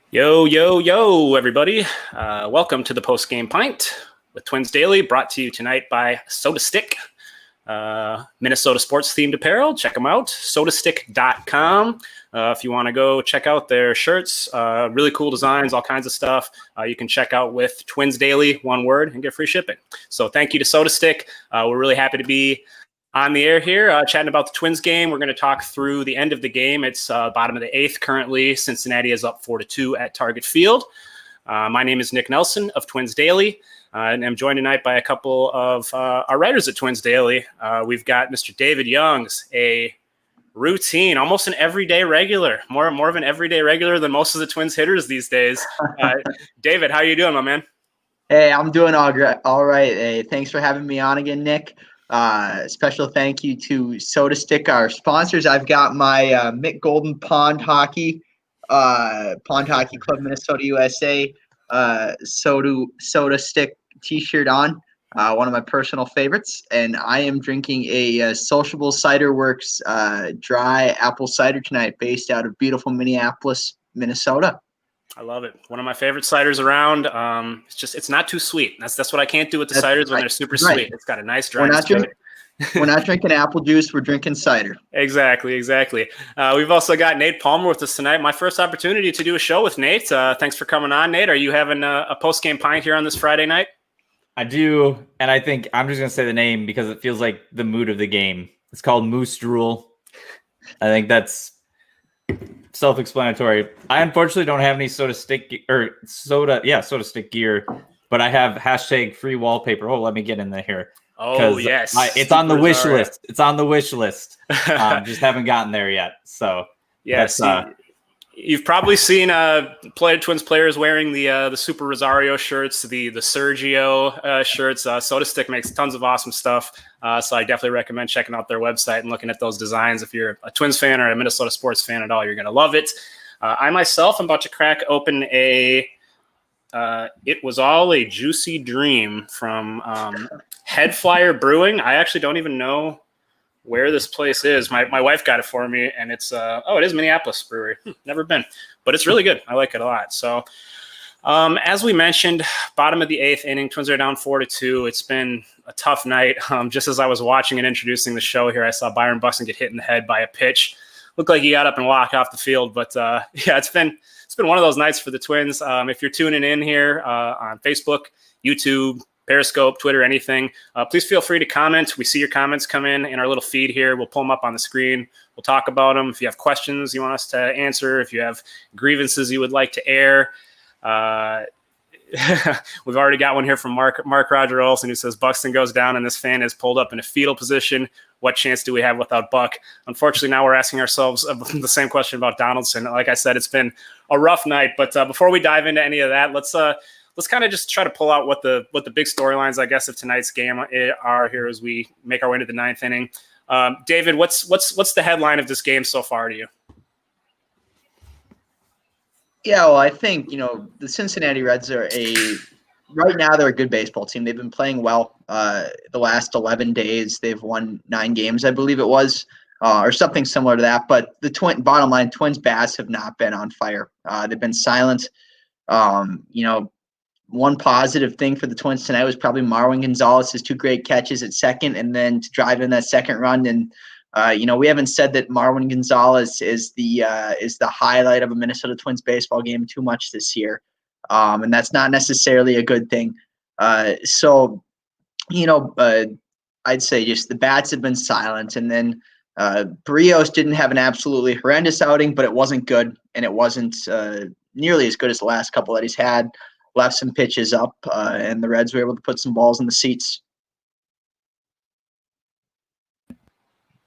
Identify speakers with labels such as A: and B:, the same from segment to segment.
A: Yo, yo, yo, everybody. Welcome to the Postgame Pint with Twins Daily, brought to you tonight by Soda Stick, Minnesota sports themed apparel. Check them out, sodastick.com. If you want to go check out their shirts, really cool designs, all kinds of stuff. You can check out with Twins Daily, one word, and get free shipping. So thank you to Soda Stick. We're really happy to be on the air here, chatting about the Twins game. We're going to talk through the end of the game. It's bottom of the eighth currently. Cincinnati is up 4-2 at Target Field. My name is Nick Nelson of Twins Daily, and I'm joined tonight by a couple of our writers at Twins Daily. We've got Mr. David Youngs, a routine, almost an everyday regular, more of an everyday regular than most of the Twins hitters these days. David, how you doing, my man?
B: Hey, I'm doing all right. Hey, thanks for having me on again, Nick. Special thank you to Soda Stick, our sponsors. I've got my Mick Golden Pond Hockey Club Minnesota USA Soda Stick t-shirt on, one of my personal favorites, and I am drinking a Sociable Cider Works dry apple cider tonight, based out of beautiful Minneapolis, Minnesota.
A: I love it. One of my favorite ciders around. It's not too sweet. That's what I can't do with the ciders when they're super sweet. It's got a nice dryness to it.
B: We're not drinking apple juice. We're drinking cider.
A: Exactly. We've also got Nate Palmer with us tonight. My first opportunity to do a show with Nate. Thanks for coming on, Nate. Are you having a post-game pint here on this Friday night?
C: I do, and I think I'm just going to say the name because it feels like the mood of the game. It's called Moose Drool. I think that's self-explanatory. I unfortunately don't have any Soda Stick gear, but I have hashtag free wallpaper. Oh, let me get in there here.
A: Oh, yes.
C: It's on the wish list. It's on the wish list. Just haven't gotten there yet. So
A: yes, you've probably seen Twins players wearing the Super Rosario shirts, the Sergio shirts. Soda Stick makes tons of awesome stuff. So I definitely recommend checking out their website and looking at those designs. If you're a Twins fan or a Minnesota sports fan at all, you're going to love it. I myself am about to crack open a It Was All a Juicy Dream from Head Flyer Brewing. I actually don't even know where this place is. My wife got it for me, and it's it is Minneapolis Brewery. Never been, but it's really good. I like it a lot. So as we mentioned, bottom of the eighth inning, Twins are down 4-2. It's been a tough night. Just as I was watching and introducing the show here, I saw Byron Buxton get hit in the head by a pitch. Looked like he got up and walked off the field, but it's been one of those nights for the Twins. If you're tuning in here on Facebook, YouTube, Periscope, Twitter, anything, please feel free to comment. We see your comments come in our little feed here. We'll pull them up on the screen. We'll talk about them. If you have questions you want us to answer, if you have grievances you would like to air, we've already got one here from Mark Roger Olson, who says Buxton goes down and this fan is pulled up in a fetal position. What chance do we have without Buck? Unfortunately, now we're asking ourselves the same question about Donaldson. Like I said, it's been a rough night. But before we dive into any of that, let's kind of just try to pull out what the big storylines, I guess, of tonight's game are here as we make our way into the ninth inning. David, what's the headline of this game so far to you?
B: Yeah, well, I think, the Cincinnati Reds are right now they're a good baseball team. They've been playing well the last 11 days. They've won 9 games, I believe it was, or something similar to that. But the bottom line, Twins bats have not been on fire. They've been silent. One positive thing for the Twins tonight was probably Marwin Gonzalez's 2 great catches at second, and then to drive in that second run. And we haven't said that Marwin Gonzalez is the highlight of a Minnesota Twins baseball game too much this year, and that's not necessarily a good thing. I'd say just the bats have been silent, and then Barrios didn't have an absolutely horrendous outing, but it wasn't good, and it wasn't nearly as good as the last couple that he's had. Left some pitches up, and the Reds were able to put some balls in the seats.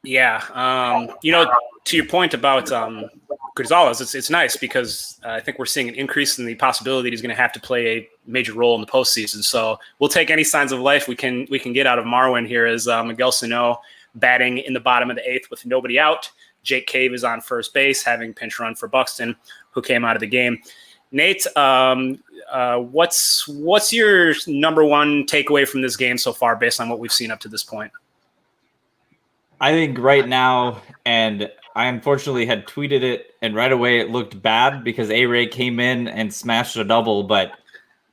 A: Yeah, to your point about Gonzalez, it's nice because I think we're seeing an increase in the possibility that he's going to have to play a major role in the postseason. So we'll take any signs of life we can get out of Marwin here, as Miguel Sano batting in the bottom of the eighth with nobody out. Jake Cave is on first base, having pinch run for Buxton, who came out of the game. Nate, what's your number one takeaway from this game so far, based on what we've seen up to this point?
C: I think right now, and I unfortunately had tweeted it, and right away it looked bad because A-Ray came in and smashed a double, but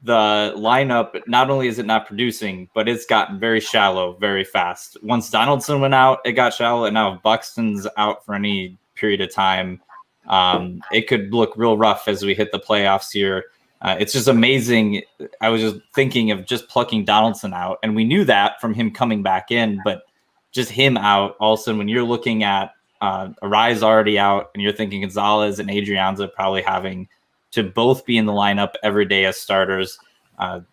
C: the lineup, not only is it not producing, but it's gotten very shallow very fast. Once Donaldson went out, it got shallow, and now if Buxton's out for any period of time, it could look real rough as we hit the playoffs here. It's just amazing. I was just thinking of just plucking Donaldson out, and we knew that from him coming back in, but just him out, also when you're looking at Arise already out, and you're thinking Gonzalez and Adrianza probably having to both be in the lineup every day as starters.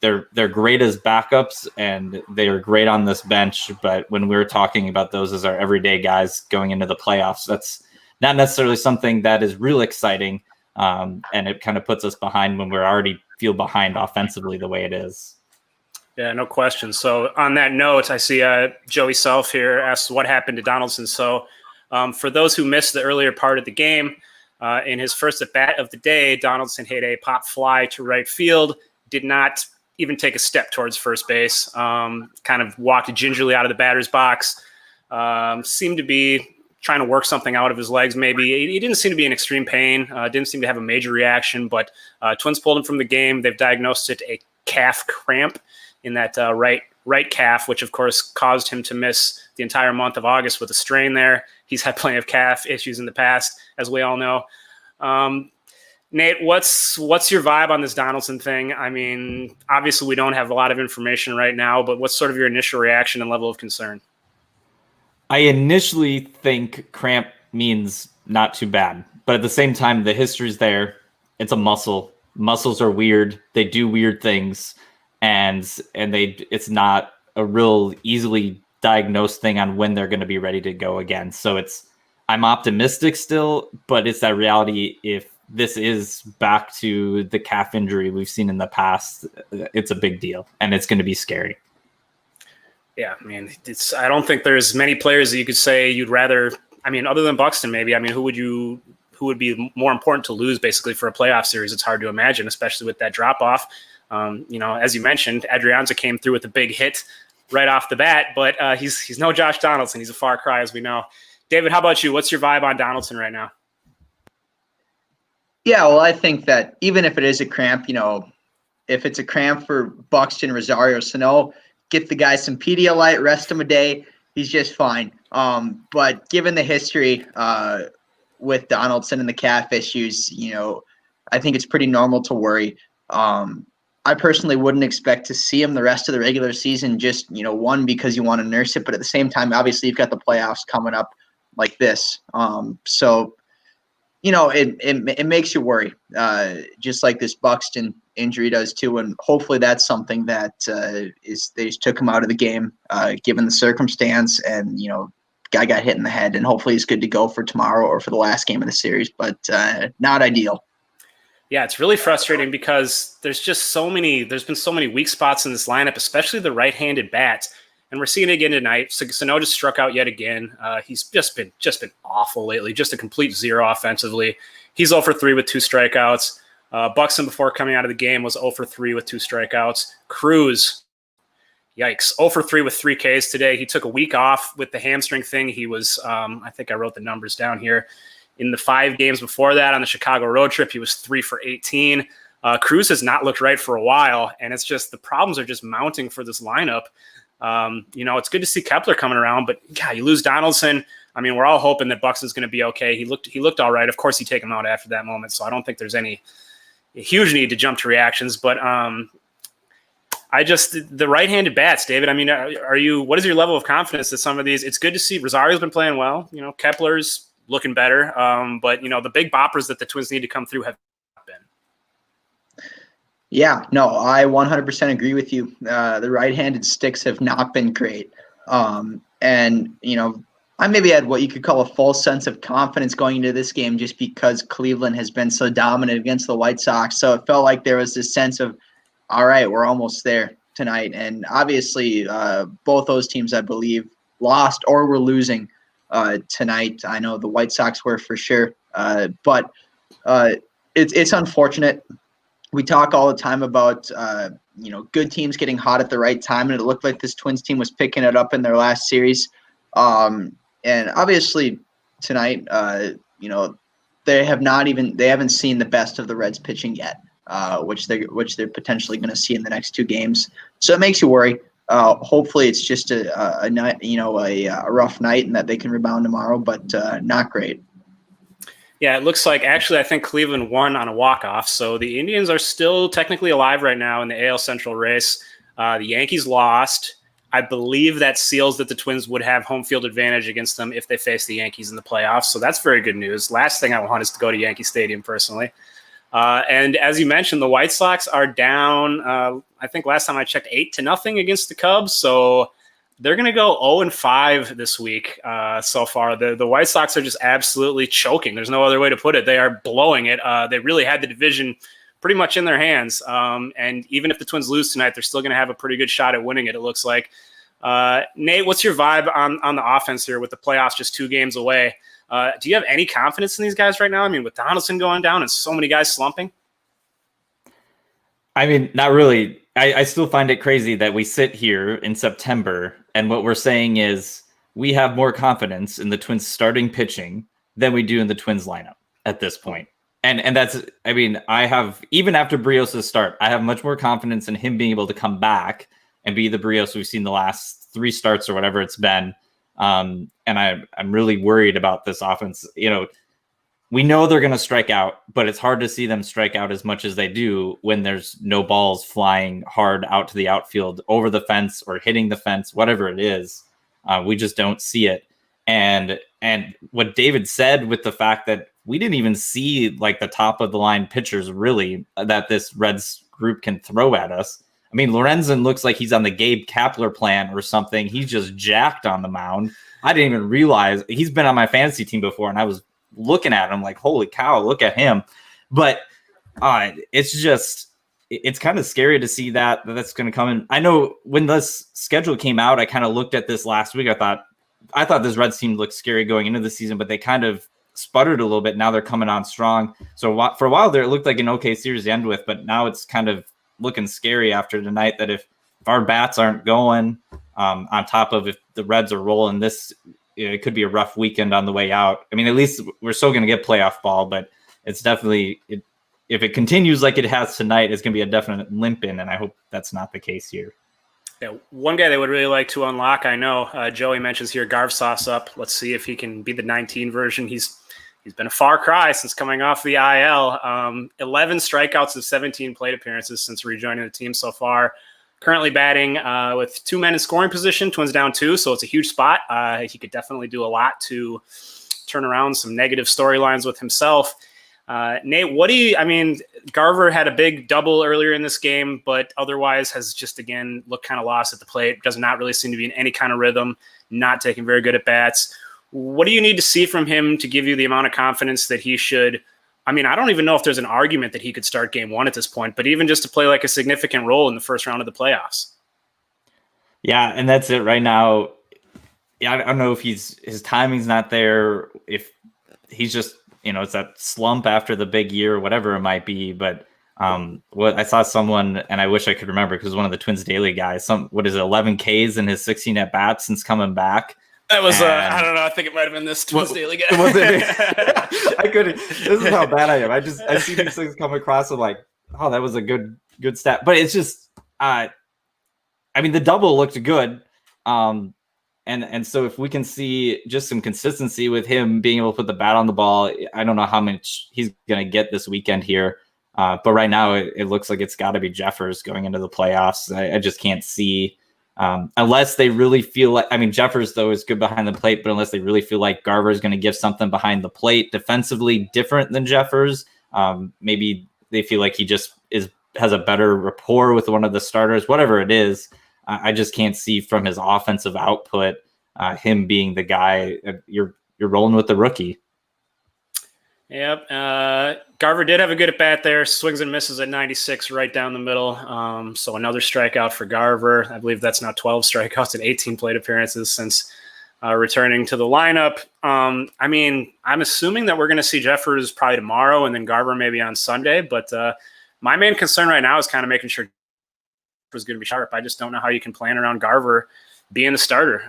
C: They're great as backups, and they are great on this bench. But when we're talking about those as our everyday guys going into the playoffs, that's not necessarily something that is real exciting. And it kind of puts us behind when we're already feel behind offensively the way it is.
A: Yeah, no question. So on that note, I see Joey Self here asks what happened to Donaldson. So for those who missed the earlier part of the game, in his first at-bat of the day, Donaldson hit a pop fly to right field, did not even take a step towards first base, kind of walked gingerly out of the batter's box, seemed to be trying to work something out of his legs maybe. He didn't seem to be in extreme pain, didn't seem to have a major reaction, but Twins pulled him from the game. They've diagnosed it a calf cramp in that right calf, which of course caused him to miss the entire month of August with a strain there. He's had plenty of calf issues in the past, as we all know. Nate, what's your vibe on this Donaldson thing? I mean, obviously we don't have a lot of information right now, but what's sort of your initial reaction and level of concern?
C: I initially think cramp means not too bad, but at the same time, the history's there. It's a muscle. Muscles are weird. They do weird things, and it's not a real easily diagnosed thing on when they're going to be ready to go again. So I'm optimistic still, but it's that reality. If this is back to the calf injury we've seen in the past, it's a big deal, and it's going to be scary.
A: Yeah, I mean, I don't think there's many players that you could say you'd rather. I mean, other than Buxton, maybe. I mean, who would be more important to lose basically for a playoff series? It's hard to imagine, especially with that drop off. As you mentioned, Adrianza came through with a big hit right off the bat, but he's no Josh Donaldson. He's a far cry, as we know. David, how about you? What's your vibe on Donaldson right now?
B: Yeah, well, I think that even if it is a cramp, if it's a cramp for Buxton, Rosario, Sano, get the guy some Pedialyte, rest him a day. He's just fine. But given the history with Donaldson and the calf issues, I think it's pretty normal to worry. I personally wouldn't expect to see him the rest of the regular season, just, one, because you want to nurse it. But at the same time, obviously, you've got the playoffs coming up like this. So, it makes you worry, just like this Buxton injury does too. And hopefully that's something that they just took him out of the game, given the circumstance, and, guy got hit in the head, and hopefully he's good to go for tomorrow or for the last game of the series, but not ideal.
A: Yeah, it's really frustrating because there's been so many weak spots in this lineup, especially the right-handed bats. And we're seeing it again tonight. Sano just struck out yet again. He's just been awful lately, just a complete zero offensively. He's 0 for 3 with 2 strikeouts. Buxton, before coming out of the game, was 0 for 3 with 2 strikeouts. Cruz, yikes, 0 for 3 with 3 Ks today. He took a week off with the hamstring thing. He was, I think I wrote the numbers down here. In the 5 games before that on the Chicago road trip, he was 3 for 18. Cruz has not looked right for a while, and it's just the problems are just mounting for this lineup. It's good to see Kepler coming around, but God, you lose Donaldson. I mean, we're all hoping that Buxton's going to be okay. He looked all right. Of course, you take him out after that moment, so I don't think there's any huge need to jump to reactions. But the right-handed bats, David. I mean, what is your level of confidence that some of these? It's good to see Rosario's been playing well. Kepler's looking better, but the big boppers that the Twins need to come through have not been.
B: Yeah, no, I 100% agree with you. The right-handed sticks have not been great. I maybe had what you could call a false sense of confidence going into this game just because Cleveland has been so dominant against the White Sox. So it felt like there was this sense of, all right, we're almost there tonight. And obviously both those teams, I believe, lost or were losing tonight. I know the White Sox were for sure. But it's unfortunate. We talk all the time about, good teams getting hot at the right time, and it looked like this Twins team was picking it up in their last series. And obviously, tonight. They haven't seen the best of the Reds pitching yet, which they're potentially going to see in the next 2 games. So it makes you worry. Hopefully it's just a night, a rough night, and that they can rebound tomorrow, but not great.
A: Yeah, it looks like actually I think Cleveland won on a walk-off, so the Indians are still technically alive right now in the AL Central race. The Yankees lost. I believe that seals that the Twins would have home field advantage against them if they face the Yankees in the playoffs, so that's very good news. Last thing I want is to go to Yankee Stadium personally. And as you mentioned, the White Sox are down, I think last time I checked, 8-0 against the Cubs, so they're going to go 0-5 this week so far. The White Sox are just absolutely choking. There's no other way to put it. They are blowing it. They really had the division pretty much in their hands. And even if the Twins lose tonight, they're still going to have a pretty good shot at winning it, it looks like. Nate, what's your vibe on the offense here with the playoffs just 2 games away? Do you have any confidence in these guys right now? I mean, with Donaldson going down and so many guys slumping?
C: I mean, not really. I still find it crazy that we sit here in September and what we're saying is we have more confidence in the Twins starting pitching than we do in the Twins lineup at this point. And that's, I mean, I have, even after Brios' start, I have much more confidence in him being able to come back and be the Brios we've seen the last 3 starts or whatever it's been. And I'm really worried about this offense. We know they're going to strike out, but it's hard to see them strike out as much as they do when there's no balls flying hard out to the outfield, over the fence or hitting the fence, whatever it is. We just don't see it. And what David said with the fact that we didn't even see like the top of the line pitchers really that this Reds group can throw at us. I mean, Lorenzen looks like he's on the Gabe Kapler plan or something. He's just jacked on the mound. I didn't even realize he's been on my fantasy team before, and I was looking at him like, holy cow, look at him. But it's kind of scary to see that's going to come in. I know when this schedule came out, I kind of looked at this last week. I thought this Reds team looked scary going into the season, but they kind of sputtered a little bit. Now they're coming on strong. So for a while there, it looked like an okay series to end with, but now it's kind of looking scary after tonight that if our bats aren't going, on top of if the Reds are rolling this, it could be a rough weekend on the way out. I mean, at least we're still going to get playoff ball, but it's definitely, if it continues like it has tonight, it's going to be a definite limp in, and I hope that's not the case here.
A: Yeah, one guy they would really like to unlock, I know, Joey mentions here, Garv Sauce up. Let's see if he can be the 19 version. He's been a far cry since coming off the IL. 11 strikeouts of 17 plate appearances since rejoining the team so far. Currently batting with 2 men in scoring position, Twins down 2, so it's a huge spot. He could definitely do a lot to turn around some negative storylines with himself. Nate, Garver had a big double earlier in this game, but otherwise has just, again, looked kind of lost at the plate. Does not really seem to be in any kind of rhythm, not taking very good at bats. What do you need to see from him to give you the amount of confidence that he should? I mean, I don't even know if there's an argument that he could start game 1 at this point, but even just to play like a significant role in the first round of the playoffs.
C: Yeah, and that's it right now. Yeah, I don't know if his timing's not there, if he's just, it's that slump after the big year, whatever it might be. But what I saw someone, and I wish I could remember because one of the Twins Daily guys, 11 Ks in his 16 at bats since coming back.
A: That was, I don't know. I think it might have been this Twins Daily guy.
C: Was it? I couldn't. This is how bad I am. I see these things come across. I'm like, oh, that was a good stat. But it's just, I mean, the double looked good. And so if we can see just some consistency with him being able to put the bat on the ball, I don't know how much he's going to get this weekend here. But right now it looks like it's got to be Jeffers going into the playoffs. I just can't see. Unless they really feel like, I mean, Jeffers though is good behind the plate, but unless they really feel like Garver is going to give something behind the plate defensively different than Jeffers, maybe they feel like he just has a better rapport with one of the starters, whatever it is. I just can't see from his offensive output, him being the guy. You're rolling with the rookie.
A: Yep. Garver did have a good at bat there. Swings and misses at 96 right down the middle. So another strikeout for Garver. I believe that's now 12 strikeouts and 18 plate appearances since returning to the lineup. I mean, I'm assuming that we're going to see Jeffers probably tomorrow and then Garver maybe on Sunday. But my main concern right now is kind of making sure Jeffers is going to be sharp. I just don't know how you can plan around Garver being the starter.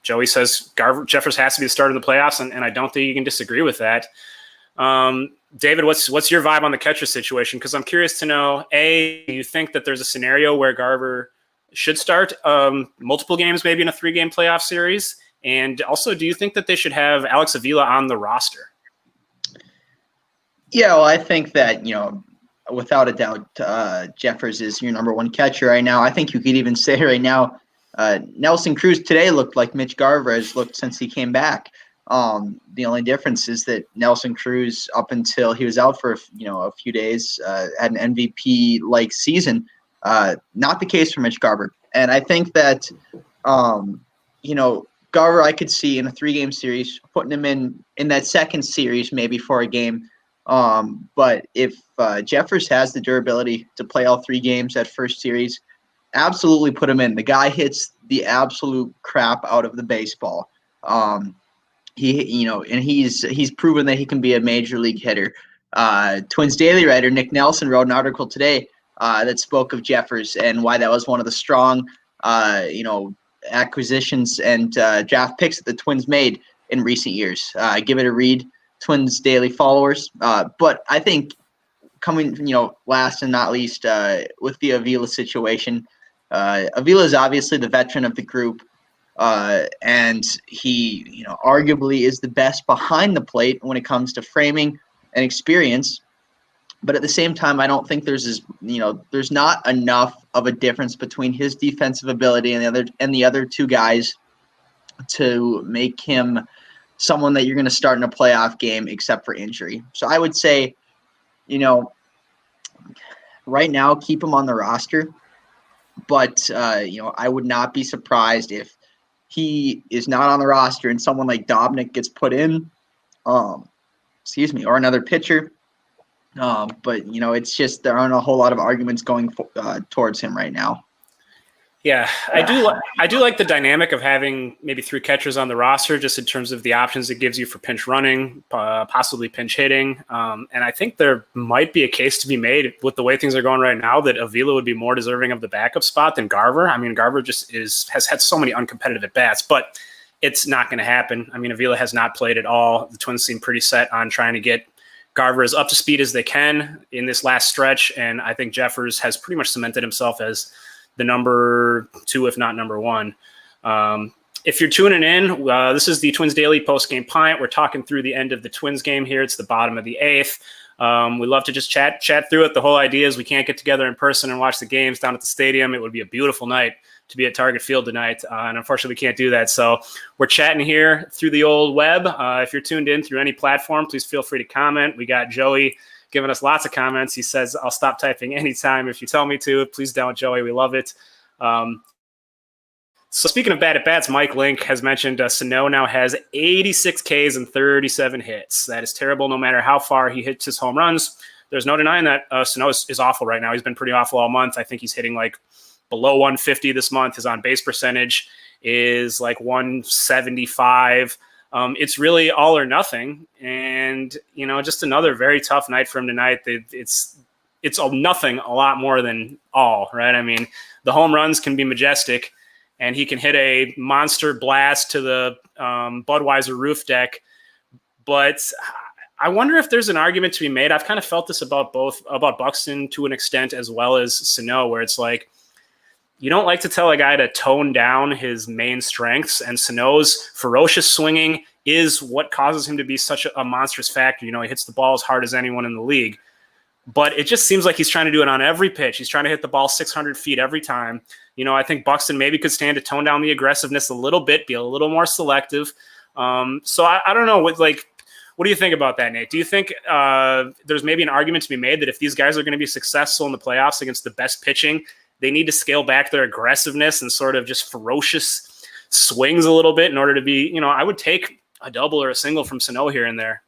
A: Joey says Jeffers has to be the starter of the playoffs, and I don't think you can disagree with that. David, what's your vibe on the catcher situation? Because I'm curious to know, A, do you think that there's a scenario where Garver should start multiple games, maybe in a 3-game playoff series? And also, do you think that they should have Alex Avila on the roster?
B: Yeah, well, I think that, without a doubt, Jeffers is your number one catcher right now. I think you could even say right now, Nelson Cruz today looked like Mitch Garver has looked since he came back. The only difference is that Nelson Cruz, up until he was out for a few days, had an MVP-like season. Not the case for Mitch Garver. And I think that, Garver, I could see in a 3-game series, putting him in that second series maybe for a game. But if Jeffers has the durability to play all 3 games that first series, absolutely put him in. The guy hits the absolute crap out of the baseball. He's proven that he can be a major league hitter. Twins Daily writer Nick Nelson wrote an article today that spoke of Jeffers and why that was one of the strong, acquisitions and draft picks that the Twins made in recent years. Give it a read, Twins Daily followers. But I think coming, last and not least, with the Avila situation, Avila is obviously the veteran of the group. And he, arguably is the best behind the plate when it comes to framing and experience. But at the same time, I don't think there's not enough of a difference between his defensive ability and the other 2 guys to make him someone that you're going to start in a playoff game except for injury. So I would say, right now, keep him on the roster. But, I would not be surprised if he is not on the roster and someone like Dobnik gets put in, or another pitcher. But, it's just there aren't a whole lot of arguments going towards him right now.
A: Yeah, I do like the dynamic of having maybe 3 catchers on the roster, just in terms of the options it gives you for pinch running, possibly pinch hitting. And I think there might be a case to be made with the way things are going right now that Avila would be more deserving of the backup spot than Garver. I mean, Garver just has had so many uncompetitive at-bats, but it's not going to happen. I mean, Avila has not played at all. The Twins seem pretty set on trying to get Garver as up to speed as they can in this last stretch, and I think Jeffers has pretty much cemented himself as the number 2, if not number 1. If you're tuning in, this is the Twins Daily Postgame Pint. We're talking through the end of the Twins game here. It's the bottom of the 8th. We love to just chat through it. The whole idea is we can't get together in person and watch the games down at the stadium. It would be a beautiful night to be at Target Field tonight, and unfortunately we can't do that. So we're chatting here through the old web. If you're tuned in through any platform, please feel free to comment. We got Joey giving us lots of comments. He says, I'll stop typing anytime if you tell me to. Please don't, Joey. We love it. So speaking of bad at-bats, Mike Link has mentioned Sano now has 86 Ks and 37 hits. That is terrible no matter how far he hits his home runs. There's no denying that Sano is awful right now. He's been pretty awful all month. I think he's hitting like below 150 this month. His on-base percentage is like 175. It's really all or nothing. And, just another very tough night for him tonight. It's nothing a lot more than all, right? I mean, the home runs can be majestic, and he can hit a monster blast to the Budweiser roof deck. But I wonder if there's an argument to be made. I've kind of felt this about Buxton to an extent, as well as Sano, where it's like, you don't like to tell a guy to tone down his main strengths, and Sano's ferocious swinging is what causes him to be such a monstrous factor. He hits the ball as hard as anyone in the league, but it just seems like he's trying to do it on every pitch. He's trying to hit the ball 600 feet every time. I think Buxton maybe could stand to tone down the aggressiveness a little bit, be a little more selective. So I don't know. What do you think about that, Nate? Do you think there's maybe an argument to be made that if these guys are going to be successful in the playoffs against the best pitching, they need to scale back their aggressiveness and sort of just ferocious swings a little bit in order to be, I would take a double or a single from Sano here and there.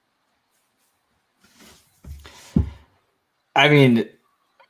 C: I mean,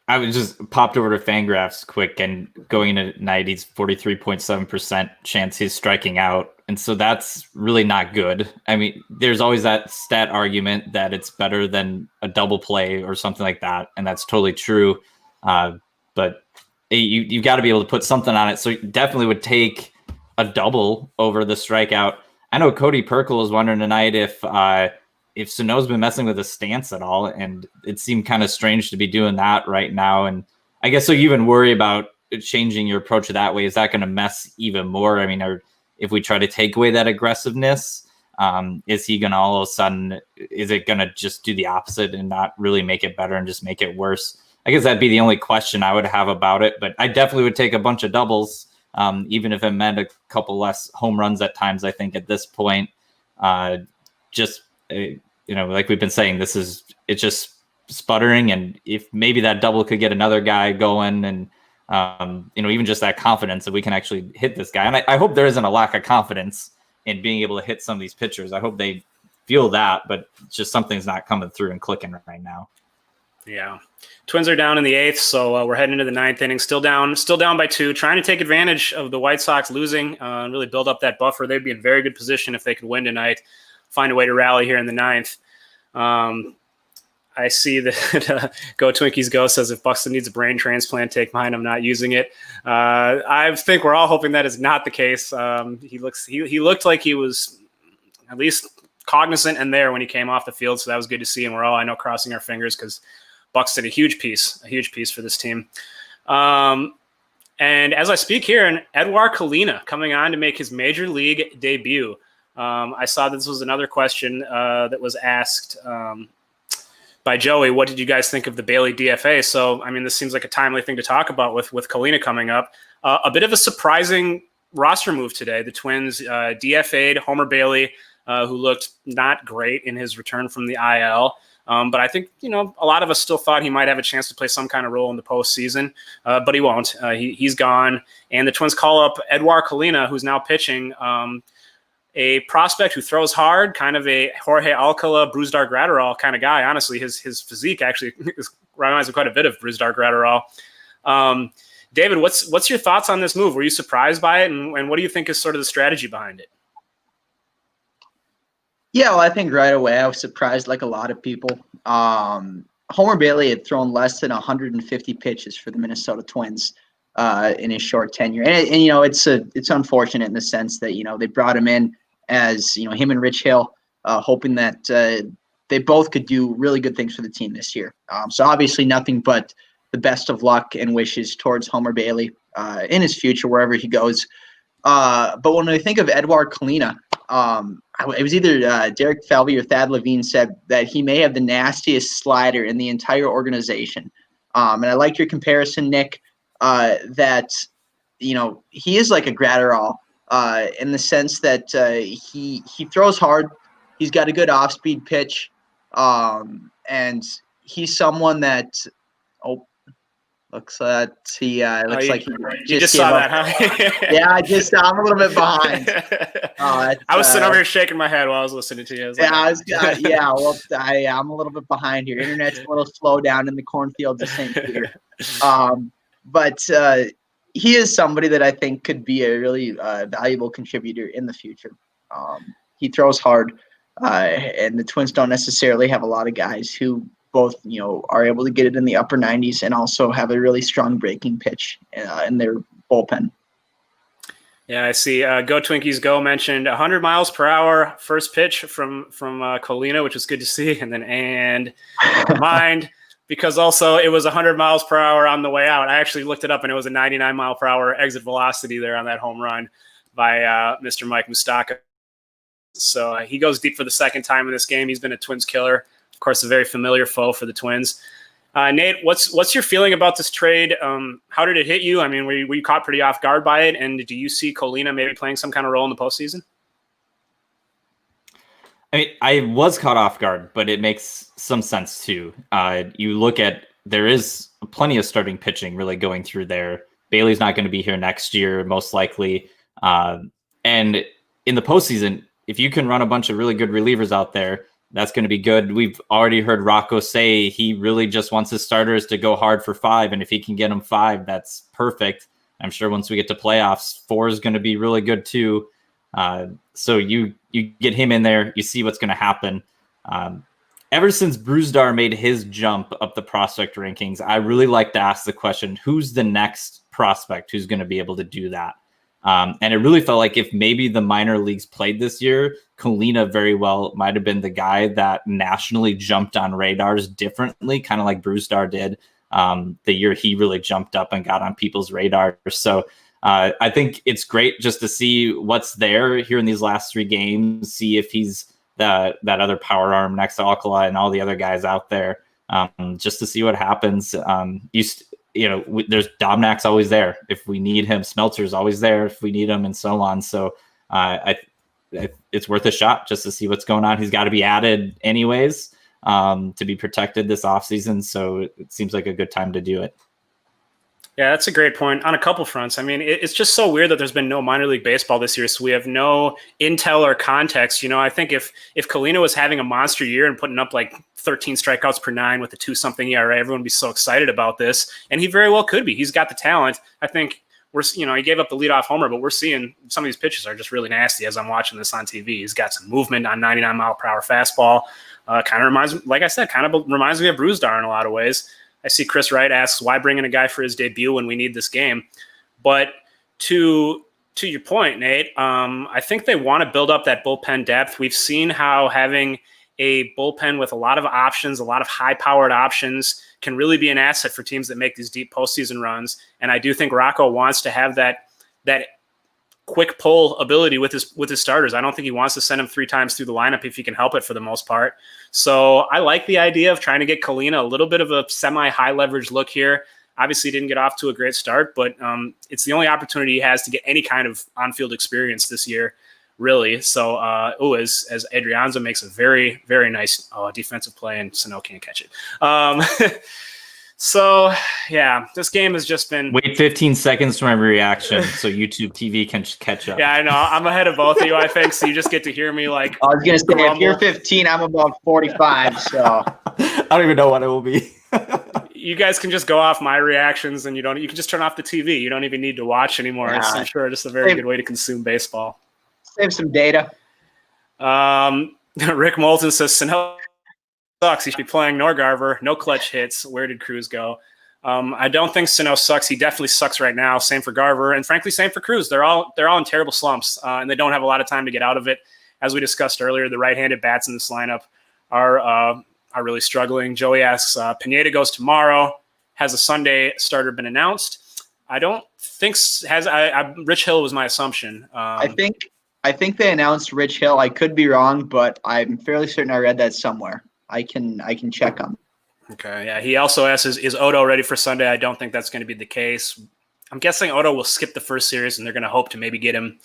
C: I was just popped over to Fangraphs quick, and going into night, he's 43.7% chance he's striking out. And so that's really not good. I mean, there's always that stat argument that it's better than a double play or something like that. And that's totally true. But you've got to be able to put something on it. So definitely would take a double over the strikeout. I know Cody Perkle was wondering tonight if Sano's been messing with his stance at all, and it seemed kind of strange to be doing that right now. And I guess so you even worry about changing your approach that way. Is that going to mess even more? I mean, if we try to take away that aggressiveness, is he going to all of a sudden, is it going to just do the opposite and not really make it better and just make it worse? I guess that'd be the only question I would have about it, but I definitely would take a bunch of doubles, even if it meant a couple less home runs at times. I think at this point, like we've been saying, it's just sputtering. And if maybe that double could get another guy going and, even just that confidence that we can actually hit this guy. And I hope there isn't a lack of confidence in being able to hit some of these pitchers. I hope they feel that, but just something's not coming through and clicking right now.
A: Yeah. Twins are down in the 8th, so we're heading into the 9th inning, still down by 2, trying to take advantage of the White Sox losing and really build up that buffer. They'd be in very good position if they could win tonight, find a way to rally here in the 9th. I see that Go Twinkies Go says if Buxton needs a brain transplant, take mine. I'm not using it. I think we're all hoping that is not the case. He looked like he was at least cognizant and there when he came off the field, so that was good to see. And we're all, I know, crossing our fingers because Buxton a huge piece for this team. And as I speak here, and Edouard Colina coming on to make his major league debut. I saw this was another question that was asked by Joey. What did you guys think of the Bailey DFA? So, I mean, this seems like a timely thing to talk about with Colina coming up. A bit of a surprising roster move today. The Twins DFA'd Homer Bailey, who looked not great in his return from the IL. But I think, a lot of us still thought he might have a chance to play some kind of role in the postseason, but he won't. He's gone. And the Twins call up Edouard Colina, who's now pitching, a prospect who throws hard, kind of a Jorge Alcala, Brusdar Graterol kind of guy. Honestly, his physique actually reminds me quite a bit of Brusdar Graterol. David, what's your thoughts on this move? Were you surprised by it? And what do you think is sort of the strategy behind it?
B: Yeah, well, I think right away I was surprised, like a lot of people. Homer Bailey had thrown less than 150 pitches for the Minnesota Twins in his short tenure, and it's unfortunate in the sense that they brought him in as him and Rich Hill, hoping that they both could do really good things for the team this year. So obviously nothing but the best of luck and wishes towards Homer Bailey in his future wherever he goes. But when I think of Edouard Colina, it was either Derek Falvey or Thad Levine said that he may have the nastiest slider in the entire organization. And I like your comparison, Nick, that he is like a Graterol in the sense that he throws hard. He's got a good off-speed pitch, and he's someone that looks like he
A: just saw that, huh?
B: Yeah, I'm a little bit behind.
A: I was sitting over here shaking my head while I was listening to you.
B: I'm a little bit behind here. Internet's a little slow down in the cornfields of St. Peter. But he is somebody that I think could be a really valuable contributor in the future. He throws hard, and the Twins don't necessarily have a lot of guys who both, are able to get it in the upper 90s and also have a really strong breaking pitch in their bullpen.
A: Yeah, I see. Go Twinkies Go mentioned 100 miles per hour first pitch from Colina, which was good to see. And then mind, because also it was 100 miles per hour on the way out. I actually looked it up, and it was a 99 mile per hour exit velocity there on that home run by Mr. Mike Mustaka. So he goes deep for the second time in this game. He's been a Twins killer. Of course, a very familiar foe for the Twins. Nate, what's your feeling about this trade? How did it hit you? I mean, were you caught pretty off guard by it? And do you see Colina maybe playing some kind of role in the postseason?
C: I mean, I was caught off guard, but it makes some sense too. You look at, there is plenty of starting pitching really going through there. Bailey's not going to be here next year, most likely. And in the postseason, if you can run a bunch of really good relievers out there, that's going to be good. We've already heard Rocco say he really just wants his starters to go hard for 5. And if he can get them 5, that's perfect. I'm sure once we get to playoffs, 4 is going to be really good too. So you get him in there, you see what's going to happen. Ever since Brusdar made his jump up the prospect rankings, I really like to ask the question, who's the next prospect who's going to be able to do that? And it really felt like if maybe the minor leagues played this year, Kalina very well might have been the guy that nationally jumped on radars differently, kind of like Brewstar did the year he really jumped up and got on people's radars. So I think it's great just to see what's there here in these last 3 games, see if he's that other power arm next to Alcala and all the other guys out there, just to see what happens. There's Domnak's always there if we need him. Smeltzer's always there if we need him, and so on. So it's worth a shot just to see what's going on. He's got to be added anyways to be protected this offseason. So it seems like a good time to do it.
A: Yeah, that's a great point on a couple fronts. I mean, it's just so weird that there's been no minor league baseball this year, so we have no intel or context. I think if Kalina was having a monster year and putting up like 13 strikeouts per 9 with a 2-something ERA, everyone would be so excited about this, and he very well could be. He's got the talent. I think he gave up the leadoff homer, but we're seeing some of these pitches are just really nasty as I'm watching this on TV. He's got some movement on 99-mile-per-hour fastball. Kind of reminds me of Brewstar in a lot of ways. I see Chris Wright asks, why bring in a guy for his debut when we need this game? But to your point, Nate, I think they want to build up that bullpen depth. We've seen how having a bullpen with a lot of options, a lot of high-powered options, can really be an asset for teams that make these deep postseason runs. And I do think Rocco wants to have that quick pull ability with his starters. I don't think he wants to send him 3 times through the lineup if he can help it for the most part. So I like the idea of trying to get Kalina a little bit of a semi-high leverage look here. Obviously didn't get off to a great start, but it's the only opportunity he has to get any kind of on-field experience this year, really. So, as Adrianza makes a very, very nice defensive play and Sano can't catch it. So, yeah, this game has just been...
C: Wait 15 seconds for my reaction so YouTube TV can catch up.
A: Yeah, I know. I'm ahead of both of you, I think, so you just get to hear me like...
B: I was going to say, if you're 15, I'm about 45, so...
C: I don't even know what it will be.
A: You guys can just go off my reactions, and you can just turn off the TV. You don't even need to watch anymore.
B: Yeah.
A: It's, I'm sure, just a very good way to consume baseball.
B: Save some data.
A: Rick Moulton says, Sano sucks. He should be playing Norgarver. No clutch hits. Where did Cruz go? I don't think Sano sucks. He definitely sucks right now. Same for Garver, and frankly, same for Cruz. They're all in terrible slumps, and they don't have a lot of time to get out of it. As we discussed earlier, the right-handed bats in this lineup are really struggling. Joey asks, Pineda goes tomorrow. Has a Sunday starter been announced? I don't think Rich Hill was my assumption.
B: I think they announced Rich Hill. I could be wrong, but I'm fairly certain I read that somewhere. I can check on.
A: Okay, yeah. He also asks, is Odo ready for Sunday? I don't think that's going to be the case. I'm guessing Odo will skip the first series, and they're going to hope to maybe get him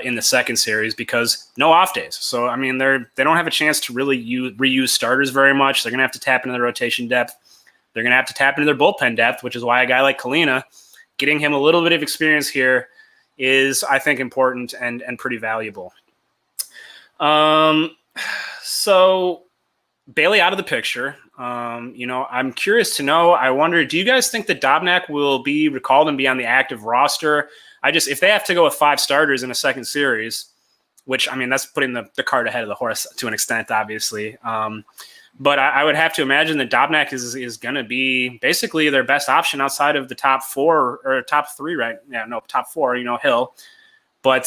A: in the second series because no off days. So, I mean, they don't have a chance to really reuse starters very much. They're going to have to tap into their rotation depth. They're going to have to tap into their bullpen depth, which is why a guy like Kalina, getting him a little bit of experience here is, I think, important and pretty valuable. So Bailey out of the picture. I'm curious to know. I wonder, do you guys think that Dobnak will be recalled and be on the active roster? If they have to go with 5 starters in a second series, which, I mean, that's putting the cart ahead of the horse to an extent, obviously. But I would have to imagine that Dobnak is going to be basically their best option outside of the top 4 or top 3, right? Yeah, no, top 4, Hill. But,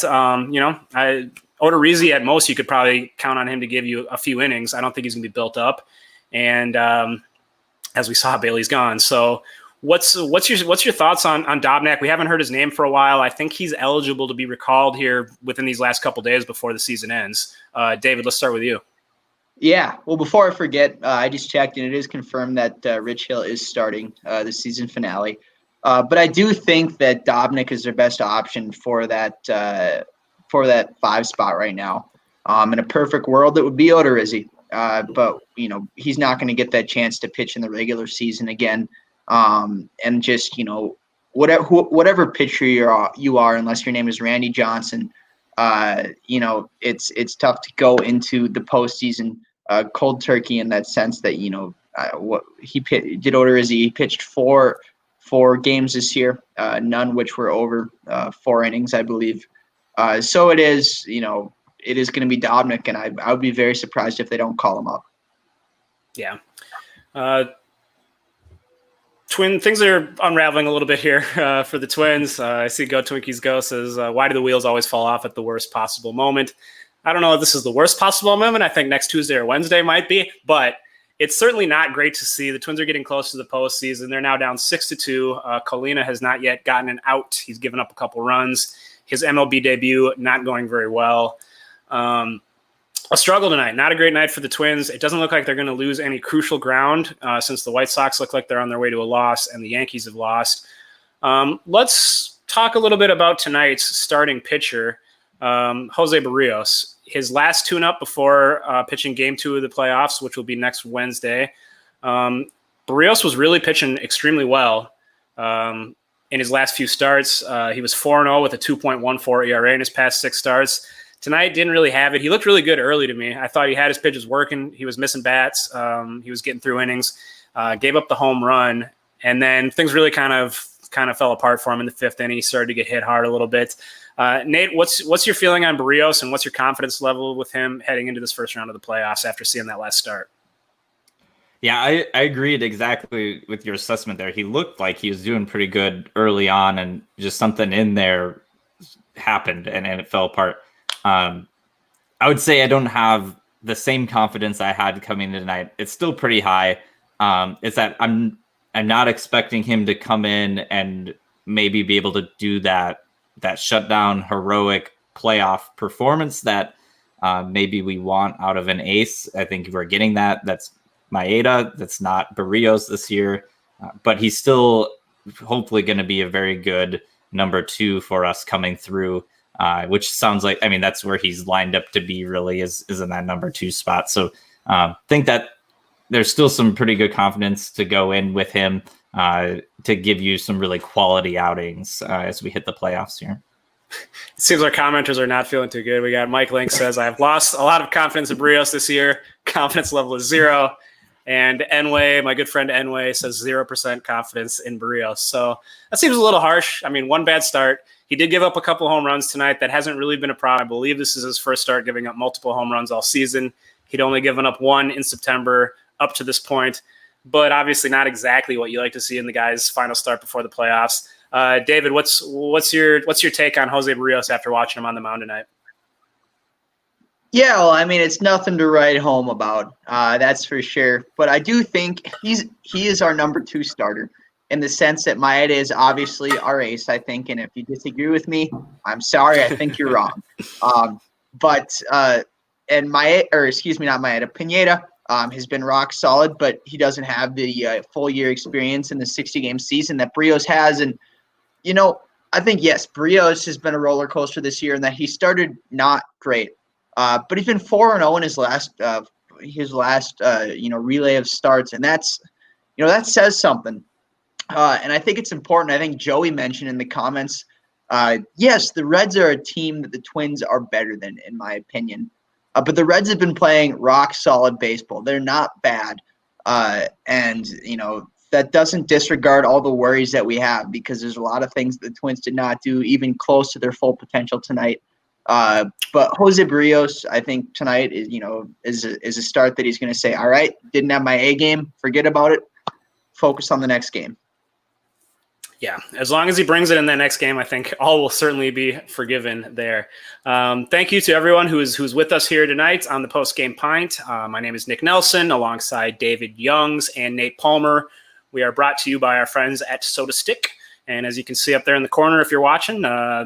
A: Odorizzi at most, you could probably count on him to give you a few innings. I don't think he's going to be built up. And as we saw, Bailey's gone. So what's your thoughts on Dobnak? We haven't heard his name for a while. I think he's eligible to be recalled here within these last couple days before the season ends. David, let's start with you.
B: Yeah. Well, before I forget, I just checked, and it is confirmed that Rich Hill is starting the season finale. But I do think that Dobnak is their best option for that 5 spot right now. In a perfect world, it would be Odorizzi. But he's not going to get that chance to pitch in the regular season again. And just whatever pitcher you are, unless your name is Randy Johnson, it's tough to go into the postseason cold turkey in that sense that what he did. Odorizzi, he pitched four games this year, none which were over 4 innings, I believe. So it is going to be Dobnak, and I would be very surprised if they don't call him up.
A: Yeah. things are unraveling a little bit here for the Twins. I see Go Twinkies Go says, why do the wheels always fall off at the worst possible moment? I don't know if this is the worst possible moment. I think next Tuesday or Wednesday might be, but it's certainly not great to see. The Twins are getting close to the postseason. They're now down 6-2. Colina has not yet gotten an out. He's given up a couple runs. His MLB debut not going very well. A struggle tonight. Not a great night for the Twins. It doesn't look like they're going to lose any crucial ground since the White Sox look like they're on their way to a loss and the Yankees have lost. Let's talk a little bit about tonight's starting pitcher, Jose Barrios. His last tune-up before pitching Game 2 of the playoffs, which will be next Wednesday. Barrios was really pitching extremely well in his last few starts. He was 4-0 with a 2.14 ERA in his past 6 starts. Tonight didn't really have it. He looked really good early to me. I thought he had his pitches working. He was missing bats. He was getting through innings. Gave up the home run, and then things really kind of fell apart for him in the 5th inning. He started to get hit hard a little bit. Nate, what's your feeling on Barrios, and what's your confidence level with him heading into this first round of the playoffs after seeing that last start?
C: Yeah, I agreed exactly with your assessment there. He looked like he was doing pretty good early on, and just something in there happened, and it fell apart. I would say I don't have the same confidence I had coming in tonight. It's still pretty high. It's that I'm not expecting him to come in and maybe be able to do that shutdown heroic playoff performance that maybe we want out of an ace. I think we're getting that. That's Maeda. That's not Barrios this year, but he's still hopefully going to be a very good number 2 for us coming through. Which sounds like, I mean, that's where he's lined up to be really is in that number 2 spot. So think that there's still some pretty good confidence to go in with him to give you some really quality outings as we hit the playoffs here.
A: It seems our commenters are not feeling too good. We got Mike Link says, I've lost a lot of confidence in Barrios this year. Confidence level is 0. And Enway, my good friend Enway, says 0% confidence in Barrios. So that seems a little harsh. I mean, one bad start. He did give up a couple home runs tonight. That hasn't really been a problem. I believe this is his first start giving up multiple home runs all season. He'd only given up 1 in September up to this point, but obviously not exactly what you like to see in the guy's final start before the playoffs. David, what's your take on Jose Barrios after watching him on the mound tonight?
B: Yeah, well, I mean, it's nothing to write home about. That's for sure. But I do think he is our number 2 starter, in the sense that Maeda is obviously our ace, I think. And if you disagree with me, I'm sorry. I think you're wrong. Pineda has been rock solid, but he doesn't have the full year experience in the 60-game season that Barrios has. And, I think, yes, Barrios has been a roller coaster this year in that he started not great. But he's been 4-0 in his last relay of starts. And that says something. And I think it's important. I think Joey mentioned in the comments, yes, the Reds are a team that the Twins are better than, in my opinion. But the Reds have been playing rock-solid baseball. They're not bad. And that doesn't disregard all the worries that we have, because there's a lot of things the Twins did not do even close to their full potential tonight. But Jose Barrios, I think tonight is a start that he's going to say, all right, didn't have my A game, forget about it, focus on the next game.
A: Yeah, as long as he brings it in that next game, I think all will certainly be forgiven there. Thank you to everyone who's with us here tonight on the Postgame Pint. My name is Nick Nelson, alongside David Youngs and Nate Palmer. We are brought to you by our friends at Soda Stick. And as you can see up there in the corner, if you're watching,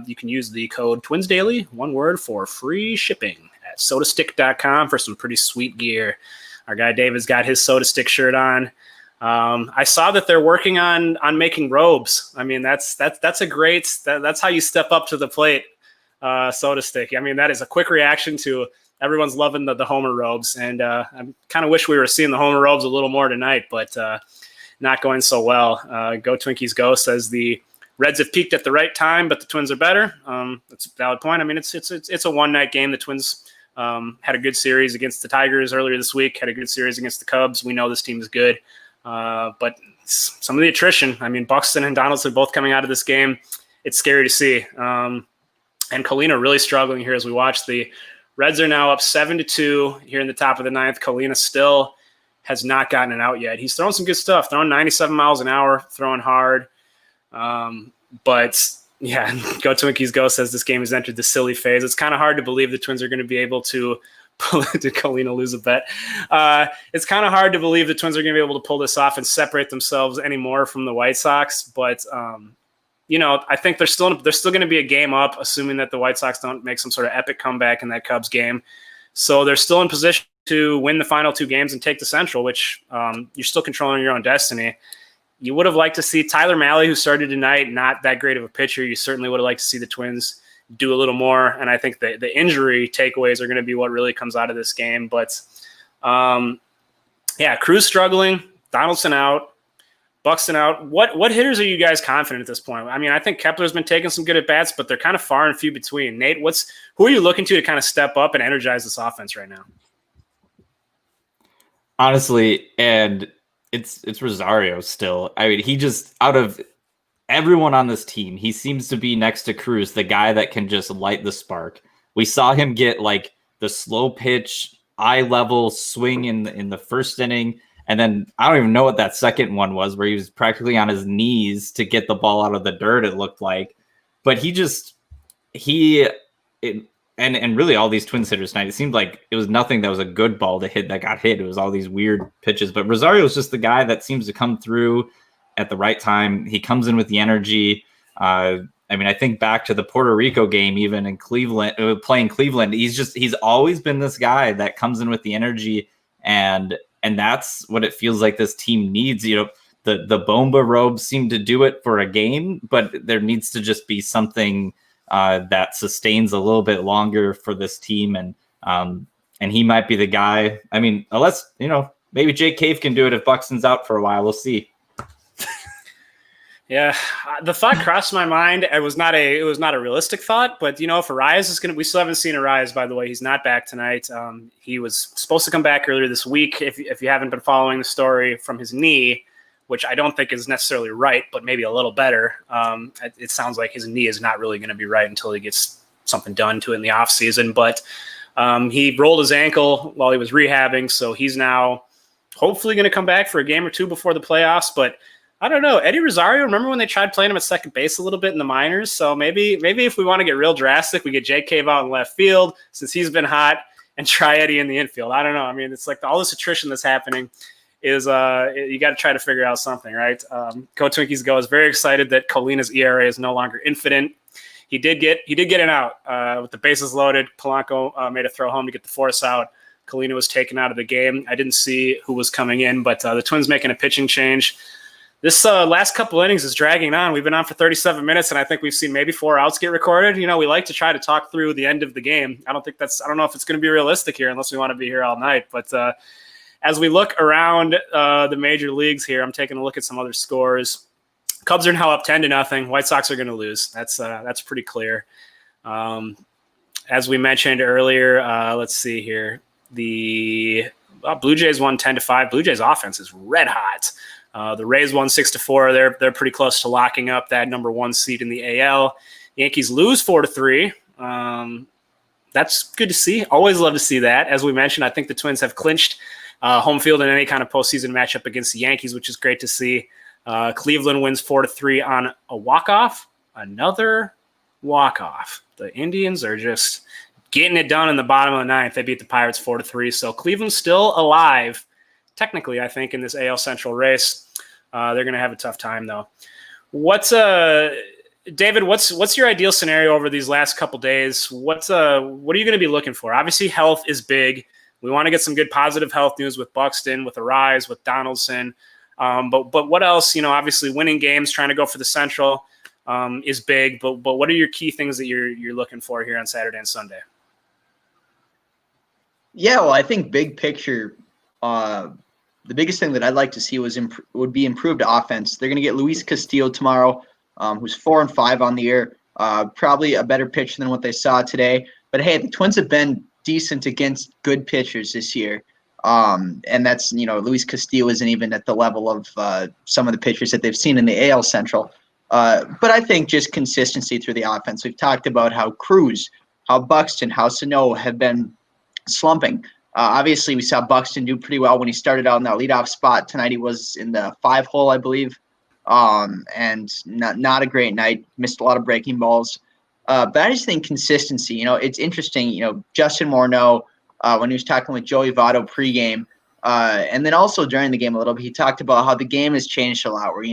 A: you can use the code TwinsDaily, one word, for free shipping at sodastick.com for some pretty sweet gear. Our guy David's got his Soda Stick shirt on. I saw that they're working on making robes. I mean, that's how you step up to the plate, Soda Stick. I mean, that is a quick reaction to everyone's loving the Homer robes. And I kind of wish we were seeing the Homer robes a little more tonight, but not going so well. Go Twinkies Go says the Reds have peaked at the right time, but the Twins are better. That's a valid point. I mean, it's a one-night game. The Twins had a good series against the Tigers earlier this week, had a good series against the Cubs. We know this team is good. But some of the attrition, I mean, Buxton and Donaldson both coming out of this game, it's scary to see. And Colina really struggling here as we watch. The Reds are now up 7-2 here in the top of the 9th. Colina still has not gotten it out yet. He's throwing some good stuff, throwing 97 miles an hour, throwing hard. But yeah, Go Twinkies Go says this game has entered the silly phase. It's kind of hard to believe the Twins are going to be able to did Colina lose a bet? It's kind of hard to believe the Twins are going to be able to pull this off and separate themselves anymore from the White Sox. But I think they're still going to be a game up, assuming that the White Sox don't make some sort of epic comeback in that Cubs game. So they're still in position to win the final 2 games and take the Central, which you're still controlling your own destiny. You would have liked to see Tyler Mahle, who started tonight, not that great of a pitcher. You certainly would have liked to see the Twins do a little more. And I think the injury takeaways are going to be what really comes out of this game. But Cruz struggling, Donaldson out, Buxton out. What hitters are you guys confident at this point? I mean, I think Kepler's been taking some good at bats, but they're kind of far and few between. Nate, who are you looking to kind of step up and energize this offense right now?
C: Honestly, and it's Rosario still. I mean, he just, out of everyone on this team, he seems to be next to Cruz, the guy that can just light the spark. We saw him get like the slow pitch, eye level swing in the first inning. And then I don't even know what that second one was, where he was practically on his knees to get the ball out of the dirt, it looked like. But and really all these Twins hitters tonight, it seemed like it was nothing that was a good ball to hit that got hit. It was all these weird pitches. But Rosario is just the guy that seems to come through at the right time. He comes in with the energy. I think back to the Puerto Rico game, even in Cleveland, playing Cleveland, he's always been this guy that comes in with the energy, and that's what it feels like this team needs. The Bomba robes seem to do it for a game, but there needs to just be something that sustains a little bit longer for this team, and he might be the guy. I mean, unless maybe Jake Cave can do it if Buxton's out for a while. We'll see.
A: Yeah, the thought crossed my mind. It was not a realistic thought, but if Arias is we still haven't seen Arias, by the way. He's not back tonight. He was supposed to come back earlier this week. If you haven't been following the story, from his knee, which I don't think is necessarily right, but maybe a little better. It sounds like his knee is not really going to be right until he gets something done to it in the off season. But he rolled his ankle while he was rehabbing, so he's now hopefully going to come back for a game or 2 before the playoffs. But I don't know. Eddie Rosario, remember when they tried playing him at second base a little bit in the minors? So maybe if we want to get real drastic, we get Jake Cave out in left field since he's been hot, and try Eddie in the infield. I don't know. I mean, it's like all this attrition that's happening is you got to try to figure out something, right? Go Twinkies Go is very excited that Colina's ERA is no longer infinite. He did get an out with the bases loaded. Polanco made a throw home to get the force out. Colina was taken out of the game. I didn't see who was coming in, but the Twins making a pitching change. This last couple innings is dragging on. We've been on for 37 minutes, and I think we've seen maybe 4 outs get recorded. We like to try to talk through the end of the game. I don't know if it's going to be realistic here unless we want to be here all night. But as we look around the major leagues here, I'm taking a look at some other scores. Cubs are now up 10-0. White Sox are going to lose. That's pretty clear. As we mentioned earlier, let's see here. The Blue Jays won 10-5. Blue Jays offense is red hot. The Rays won 6-4. They're pretty close to locking up that number 1 seed in the AL. Yankees lose 4-3. That's good to see. Always love to see that. As we mentioned, I think the Twins have clinched home field in any kind of postseason matchup against the Yankees, which is great to see. Cleveland wins 4-3 on a walk-off. Another walk-off. The Indians are just getting it done in the bottom of the 9th. They beat the Pirates 4-3. So Cleveland's still alive, technically, I think, in this AL Central race. They're going to have a tough time, though. David, what's your ideal scenario over these last couple days? What are you going to be looking for? Obviously, health is big. We want to get some good positive health news with Buxton, with Arise, with Donaldson. But what else? Obviously, winning games, trying to go for the Central is big. But what are your key things that you're looking for here on Saturday and Sunday?
B: Yeah, well, I think big picture, the biggest thing that I'd like to see would be improved offense. They're going to get Luis Castillo tomorrow, who's 4-5 on the year. Probably a better pitcher than what they saw today. But hey, the Twins have been decent against good pitchers this year. And that's, Luis Castillo isn't even at the level of some of the pitchers that they've seen in the AL Central. But I think just consistency through the offense. We've talked about how Cruz, how Buxton, how Sano have been slumping. Obviously, we saw Buxton do pretty well when he started out in that leadoff spot. Tonight he was in the 5 hole, I believe, and not a great night. Missed a lot of breaking balls. But I just think consistency. It's interesting. Justin Morneau, when he was talking with Joey Votto pregame, and then also during the game a little bit, he talked about how the game has changed a lot. Where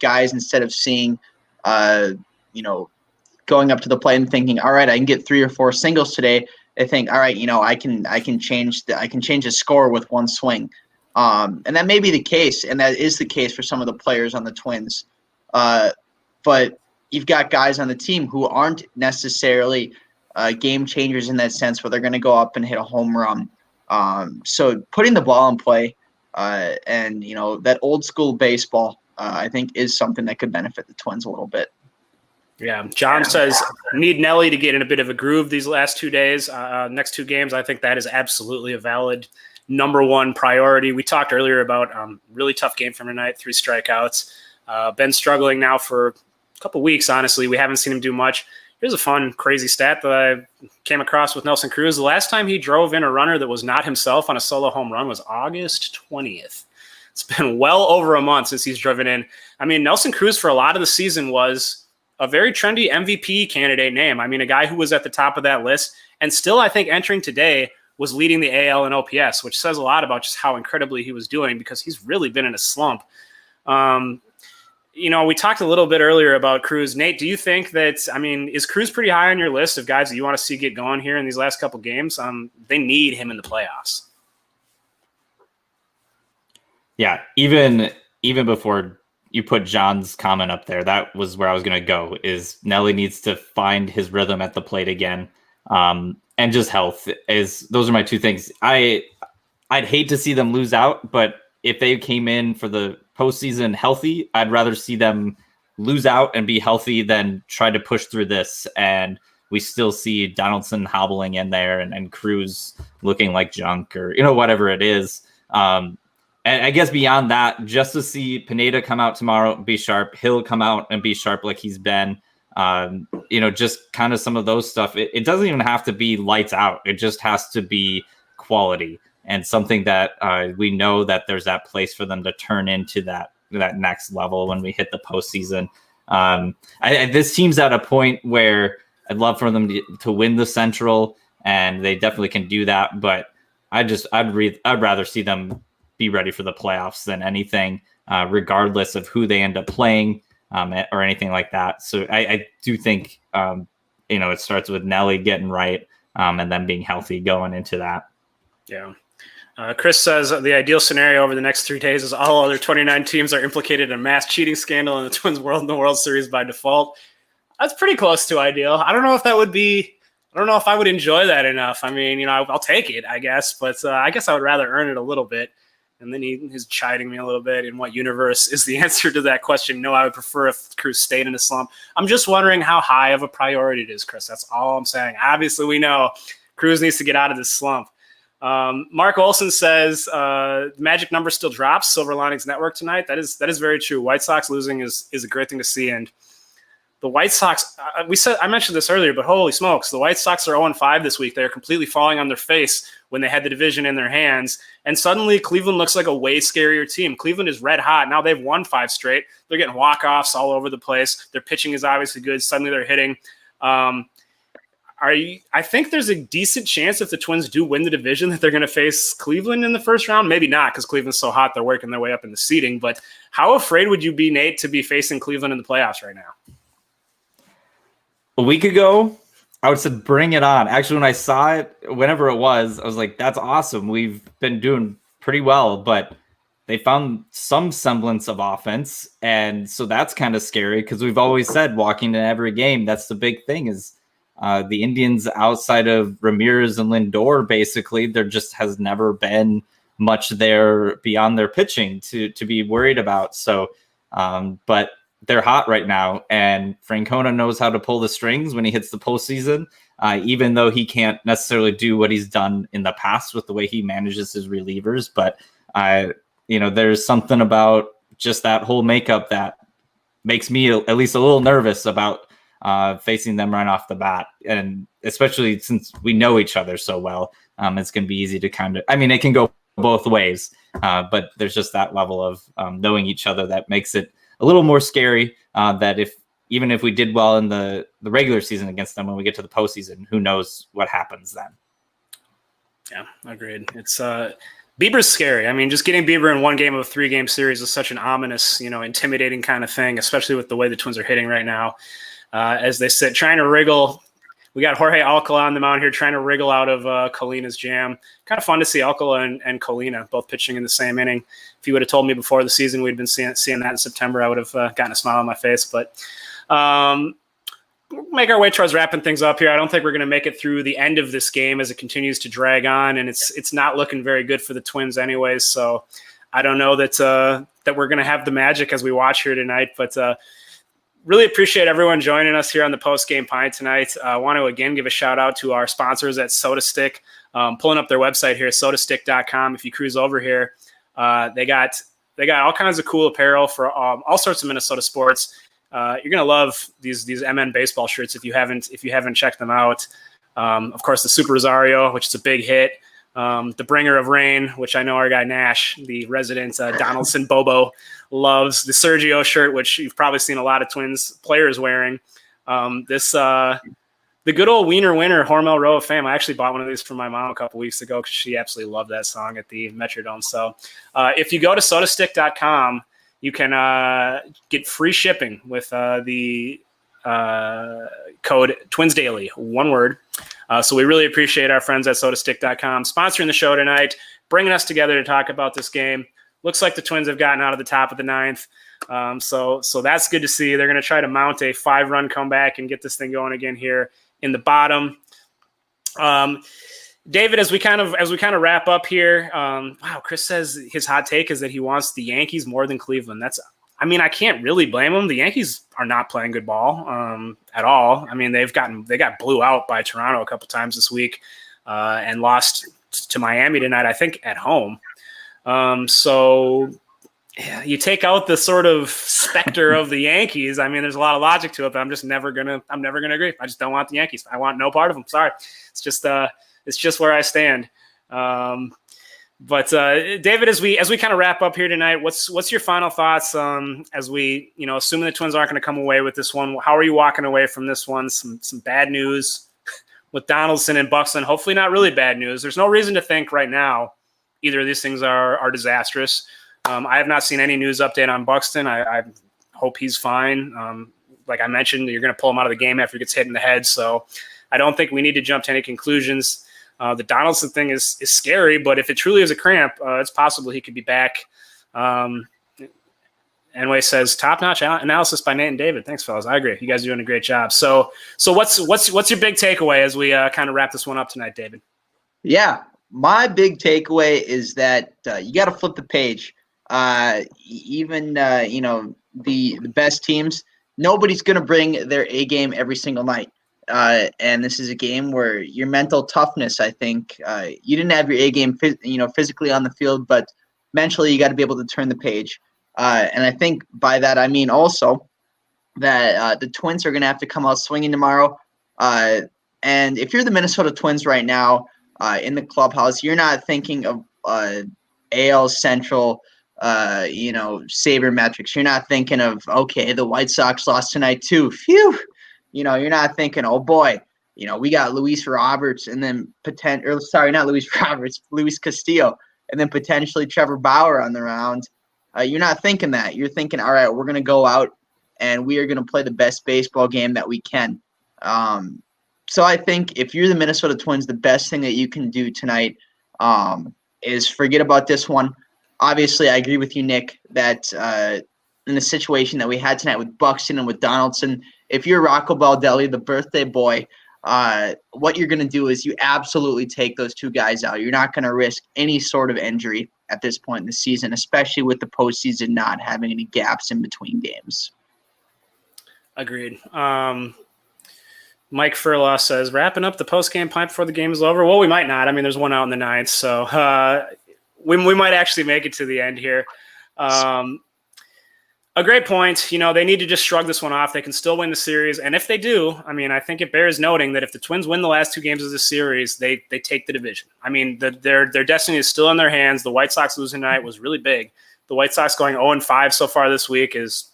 B: guys, instead of seeing, going up to the plate and thinking, all right, I can get 3 or 4 singles today. They think, all right, I can change the score with one swing, and that may be the case, and that is the case for some of the players on the Twins. But you've got guys on the team who aren't necessarily game changers in that sense, where they're going to go up and hit a home run. So putting the ball in play, and that old school baseball, I think is something that could benefit the Twins a little bit.
A: Yeah, John says need Nelly to get in a bit of a groove these last 2 days, next 2 games. I think that is absolutely a valid number one priority. We talked earlier about really tough game from tonight, 3 strikeouts. Been struggling now for a couple weeks, honestly. We haven't seen him do much. Here's a fun, crazy stat that I came across with Nelson Cruz. The last time he drove in a runner that was not himself on a solo home run was August 20th. It's been well over a month since he's driven in. I mean, Nelson Cruz for a lot of the season was a very trendy MVP candidate name. I mean, a guy who was at the top of that list and still, I think, entering today was leading the AL in OPS, which says a lot about just how incredibly he was doing because he's really been in a slump. We talked a little bit earlier about Cruz. Nate, do you think that, is Cruz pretty high on your list of guys that you want to see get going here in these last couple games? They need him in the playoffs.
C: Yeah, even before you put John's comment up there, that was where I was going to go, is Nelly needs to find his rhythm at the plate again. And just health those are my 2 things. I'd hate to see them lose out, but if they came in for the postseason healthy, I'd rather see them lose out and be healthy than try to push through this. And we still see Donaldson hobbling in there and Cruz looking like junk or, whatever it is. And I guess beyond that, just to see Pineda come out tomorrow and be sharp, Hill come out and be sharp like he's been, just kind of some of those stuff. It doesn't even have to be lights out. It just has to be quality and something that we know that there's that place for them to turn into that next level when we hit the postseason. This team's at a point where I'd love for them to win the Central, and they definitely can do that. But I'd rather see them be ready for the playoffs than anything, regardless of who they end up playing or anything like that. So I do think, it starts with Nelly getting right and then being healthy going into that.
A: Yeah. Chris says the ideal scenario over the next 3 days is all other 29 teams are implicated in a mass cheating scandal and the Twins in the World Series by default. That's pretty close to ideal. I don't know if I would enjoy that enough. I'll take it, I guess, but I guess I would rather earn it a little bit. And then he's chiding me a little bit. In what universe is the answer to that question? No, I would prefer if Cruz stayed in a slump. I'm just wondering how high of a priority it is, Chris. That's all I'm saying. Obviously, we know Cruz needs to get out of this slump. Mark Olson says magic number still drops. Silver Linings Network tonight. That is very true. White Sox losing is a great thing to see. And the White Sox, I mentioned this earlier, but holy smokes, the White Sox are 0-5 this week. They're completely falling on their face when they had the division in their hands. And suddenly Cleveland looks like a way scarier team. Cleveland is red hot. Now they've won 5 straight. They're getting walk-offs all over the place. Their pitching is obviously good. Suddenly they're hitting. I think there's a decent chance if the Twins do win the division that they're going to face Cleveland in the first round. Maybe not, because Cleveland's so hot they're working their way up in the seeding. But how afraid would you be, Nate, to be facing Cleveland in the playoffs right now?
C: A week ago, I would say bring it on. Actually, when I saw it, whenever it was, I was like, that's awesome. We've been doing pretty well, but they found some semblance of offense. And so that's kind of scary because we've always said walking in every game, that's the big thing is the Indians outside of Ramirez and Lindor, basically, there just has never been much there beyond their pitching to be worried about. So, but they're hot right now, and Francona knows how to pull the strings when he hits the postseason, even though he can't necessarily do what he's done in the past with the way he manages his relievers. But, there's something about just that whole makeup that makes me at least a little nervous about facing them right off the bat. And especially since we know each other so well, it's going to be easy to it can go both ways, but there's just that level of knowing each other that makes it a little more scary, that even if we did well in the regular season against them, when we get to the postseason, who knows what happens then.
A: Yeah, agreed. It's Bieber's scary. I mean, just getting Bieber in one game of a 3-game series is such an ominous, intimidating kind of thing, especially with the way the Twins are hitting right now. As they sit, trying to wriggle. We got Jorge Alcala on the mound here trying to wriggle out of Colina's jam. Kind of fun to see Alcala and Colina both pitching in the same inning. If you would have told me before the season we'd been seeing that in September, I would have gotten a smile on my face. But we'll make our way towards wrapping things up here. I don't think we're going to make it through the end of this game as it continues to drag on, and it's not looking very good for the Twins anyways. So I don't know that we're going to have the magic as we watch here tonight, but really appreciate everyone joining us here on the Postgame Pint tonight. I want to again give a shout out to our sponsors at SodaStick. Pulling up their website here, sodastick.com. If you cruise over here, they got all kinds of cool apparel for all sorts of Minnesota sports. You're gonna love these MN baseball shirts if you haven't checked them out. Of course, the Super Rosario, which is a big hit. The Bringer of Rain, which I know our guy Nash, the resident Donaldson Bobo, loves. The Sergio shirt, which you've probably seen a lot of Twins players wearing. The good old Wiener Winner Hormel Row of Fame. I actually bought one of these for my mom a couple weeks ago because she absolutely loved that song at the Metrodome. So if you go to sodastick.com, you can get free shipping with the code TwinsDaily, one word. So we really appreciate our friends at sodastick.com sponsoring the show tonight, bringing us together to talk about this game. Looks like the Twins have gotten out of the top of the ninth. So that's good to see. They're going to try to mount a 5-run comeback and get this thing going again here in the bottom. David, as we kind of wrap up here, wow, Chris says his hot take is that he wants the Yankees more than Cleveland. I can't really blame him. The Yankees are not playing good ball at all. I mean, they got blew out by Toronto a couple times this week and lost to Miami tonight, I think, at home. So yeah, you take out the sort of specter of the Yankees. I mean, there's a lot of logic to it, but I'm never gonna agree. I just don't want the Yankees. I want no part of them. Sorry. It's just where I stand. But David, as we kind of wrap up here tonight, what's your final thoughts as we, assuming the Twins aren't going to come away with this one? How are you walking away from this one? Some bad news with Donaldson and Buxton. Hopefully not really bad news. There's no reason to think right now either of these things are disastrous. I have not seen any news update on Buxton. I hope he's fine. Like I mentioned, you're going to pull him out of the game after he gets hit in the head. So I don't think we need to jump to any conclusions. The Donaldson thing is scary, but if it truly is a cramp, it's possible he could be back. Anyway, says top-notch analysis by Nate and David. Thanks, fellas. I agree. You guys are doing a great job. So what's your big takeaway as we kind of wrap this one up tonight, David?
B: Yeah, my big takeaway is that you got to flip the page. Even the best teams, nobody's going to bring their A game every single night. And this is a game where your mental toughness, I think, you didn't have your A game, physically on the field, but mentally you got to be able to turn the page. And I think by that I mean also that the Twins are going to have to come out swinging tomorrow. And if you're the Minnesota Twins right now in the clubhouse, you're not thinking of AL Central, sabermetrics. You're not thinking of, okay, the White Sox lost tonight too. Phew. You're not thinking, oh boy, we got Luis Roberts and then Luis Castillo, and then potentially Trevor Bauer on the round. You're not thinking that. You're thinking, all right, we're going to go out and we are going to play the best baseball game that we can. So I think if you're the Minnesota Twins, the best thing that you can do tonight is forget about this one. Obviously, I agree with you, Nick, that in the situation that we had tonight with Buxton and with Donaldson, if you're Rocco Baldelli, the birthday boy, what you're going to do is you absolutely take those two guys out. You're not going to risk any sort of injury at this point in the season, especially with the postseason not having any gaps in between games. Agreed.
A: Mike Furlaw says, wrapping up the post-game pint before the game is over. Well, we might not. I mean, there's one out in the ninth, so we might actually make it to the end here. A great point. You know, they need to just shrug this one off. They can still win the series. And if they do, I mean, I think it bears noting that if the Twins win the last 2 games of the series, they take the division. I mean, their destiny is still in their hands. The White Sox losing tonight was really big. The White Sox going 0-5 so far this week is,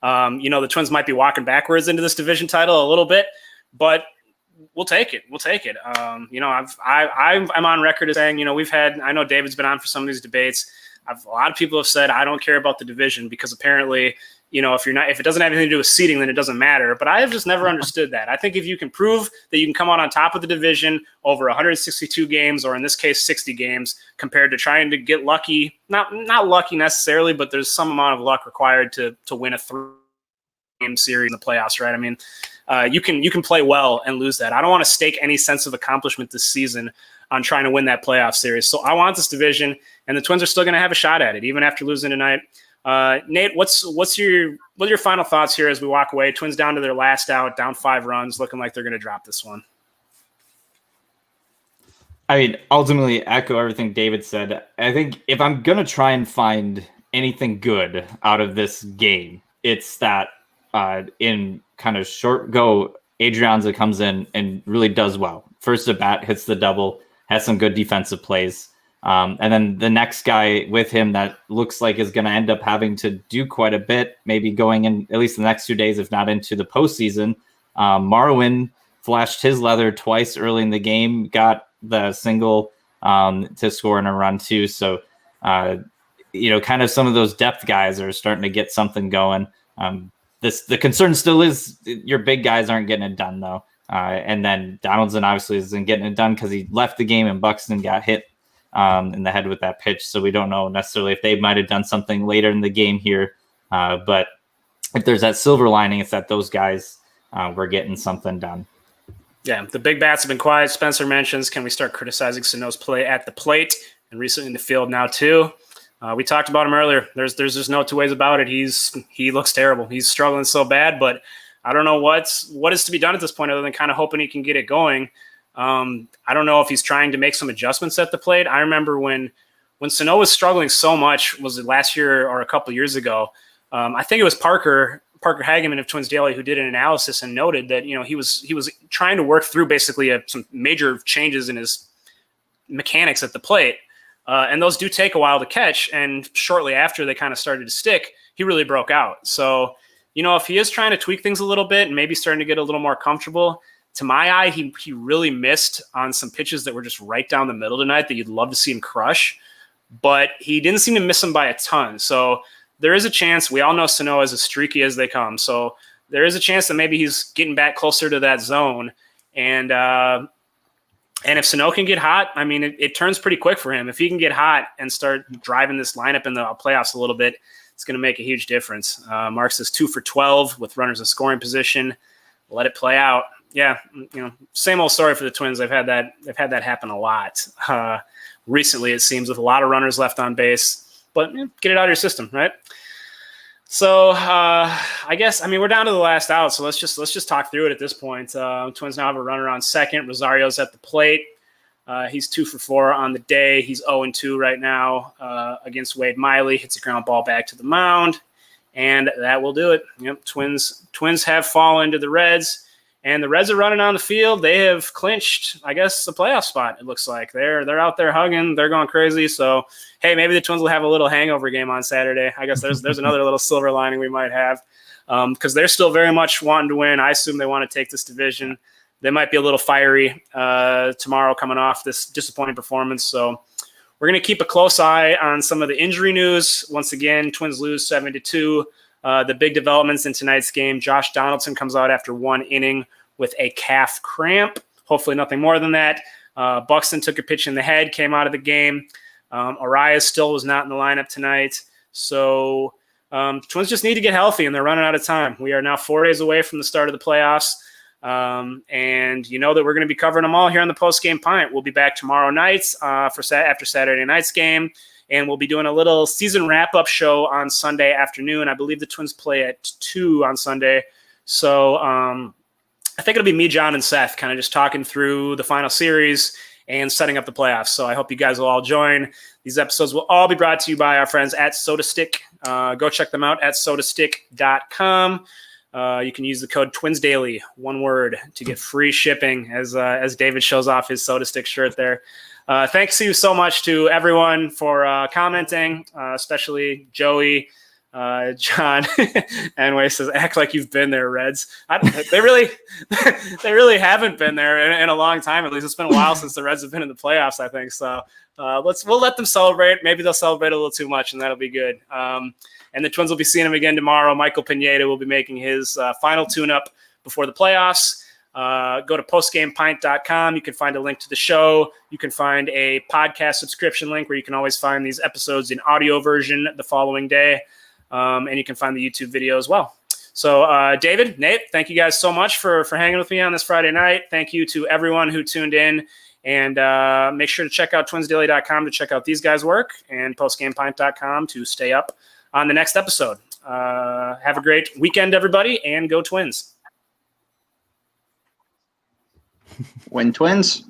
A: the Twins might be walking backwards into this division title a little bit, but we'll take it. We'll take it. I'm on record as saying, I know David's been on for some of these debates. A lot of people have said I don't care about the division because apparently, if it doesn't have anything to do with seeding, then it doesn't matter. But I have just never understood that. I think if you can prove that you can come out on top of the division over 162 games, or in this case, 60 games, compared to trying to get lucky, not lucky necessarily, but there's some amount of luck required to win a 3-game series in the playoffs, right? I mean, you can play well and lose that. I don't want to stake any sense of accomplishment this season on trying to win that playoff series. So I want this division, and the Twins are still going to have a shot at it, even after losing tonight. Nate, what are your final thoughts here as we walk away? Twins down to their last out, down 5 runs, looking like they're going to drop this one.
C: I mean, ultimately echo everything David said. I think if I'm going to try and find anything good out of this game, it's that in kind of short go, Adrianza comes in and really does well. First at bat, hits the double, has some good defensive plays. And then the next guy with him that looks like is going to end up having to do quite a bit, maybe going in at least the next 2 days, if not into the postseason. Marwin flashed his leather twice early in the game, got the single to score in a run too. So, kind of some of those depth guys are starting to get something going. The concern still is your big guys aren't getting it done though. And then Donaldson obviously isn't getting it done because he left the game and Buxton got hit in the head with that pitch. So we don't know necessarily if they might have done something later in the game here. But if there's that silver lining, it's that those guys were getting something done.
A: Yeah, the big bats have been quiet. Spencer mentions, can we start criticizing Sano's play at the plate and recently in the field now too? We talked about him earlier. There's just no 2 ways about it. He looks terrible. He's struggling so bad, but I don't know what is to be done at this point other than kind of hoping he can get it going. I don't know if he's trying to make some adjustments at the plate. I remember when Sano was struggling so much, was it last year or a couple years ago? I think it was Parker Hageman of Twins Daily who did an analysis and noted that he was trying to work through basically some major changes in his mechanics at the plate. And those do take a while to catch. And shortly after they kind of started to stick, he really broke out. So, if he is trying to tweak things a little bit and maybe starting to get a little more comfortable, to my eye, he really missed on some pitches that were just right down the middle tonight that you'd love to see him crush. But he didn't seem to miss them by a ton. So there is a chance. We all know Sano is as streaky as they come. So there is a chance that maybe he's getting back closer to that zone. And if Sano can get hot, I mean, it turns pretty quick for him. If he can get hot and start driving this lineup in the playoffs a little bit, it's going to make a huge difference. Marks is 2 for 12 with runners in scoring position. Let it play out. Yeah, same old story for the Twins. They've had that happen a lot recently. It seems with a lot of runners left on base, but get it out of your system, right? So I guess we're down to the last out. So let's just talk through it at this point. Twins now have a runner on second. Rosario's at the plate. He's 2 for 4 on the day. He's 0-2 right now against Wade Miley. Hits a ground ball back to the mound, and that will do it. Twins have fallen to the Reds. And the Reds are running on the field. They have clinched, I guess, the playoff spot, it looks like. They're out there hugging. They're going crazy. So, hey, maybe the Twins will have a little hangover game on Saturday. I guess there's another little silver lining we might have because they're still very much wanting to win. I assume they want to take this division. They might be a little fiery tomorrow coming off this disappointing performance. So we're going to keep a close eye on some of the injury news. Once again, Twins lose 7-2. The big developments in tonight's game, Josh Donaldson comes out after 1 inning with a calf cramp. Hopefully nothing more than that. Buxton took a pitch in the head, came out of the game. Arias still was not in the lineup tonight. So Twins just need to get healthy, and they're running out of time. We are now 4 days away from the start of the playoffs. And you know that we're going to be covering them all here on the Postgame Pint. We'll be back tomorrow night after Saturday night's game. And we'll be doing a little season wrap-up show on Sunday afternoon. I believe the Twins play at 2 on Sunday. So I think it'll be me, John, and Seth kind of just talking through the final series and setting up the playoffs. So I hope you guys will all join. These episodes will all be brought to you by our friends at SodaStick. Go check them out at sodastick.com. You can use the code TwinsDaily, one word, to get free shipping as David shows off his SodaStick shirt there. Thanks you so much to everyone for commenting, especially Joey, John. Anyway, says, act like you've been there, Reds. They really haven't been there in a long time. At least it's been a while since the Reds have been in the playoffs, I think. So we'll let them celebrate. Maybe they'll celebrate a little too much, and that'll be good. And the Twins will be seeing him again tomorrow. Michael Pineda will be making his final tune-up before the playoffs. Go to postgamepint.com. You can find a link to the show. You can find a podcast subscription link where you can always find these episodes in audio version the following day. And you can find the YouTube video as well. So, David, Nate, thank you guys so much for hanging with me on this Friday night. Thank you to everyone who tuned in. And make sure to check out twinsdaily.com to check out these guys' work, and postgamepint.com to stay up on the next episode. Have a great weekend, everybody, and go Twins.
B: Win Twins.